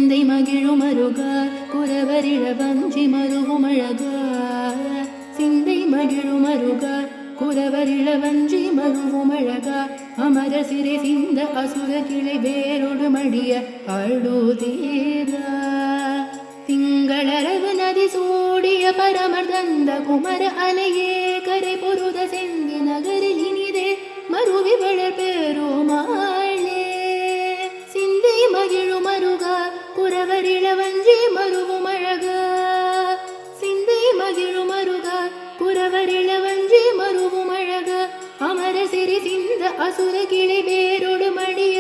சிந்தை மகிழும் அருக குரவரிழ வஞ்சி மருவும் அழக சிந்தை மகிழும் அருக குரவரிழ வஞ்சி மருவும் அழக அமர சிறை சிந்த அசுர கிளை வேரோடு மடிய அழுதீரா திங்களரவு நதி சூடிய பரமர் தந்த குமர அலையே கரை பொருத செந்தி நகரில் இனிதே மருவி வளர் பெருமாளே சிந்தை மகிழும் அருக குரவரிழ வஞ்சி மருவும் அழக சிந்தை மகிழும் அருக குரவரிழ வஞ்சி மருவும் அழக அமர சிறி சிந்த அசுர கிளை வேரோடு மடிய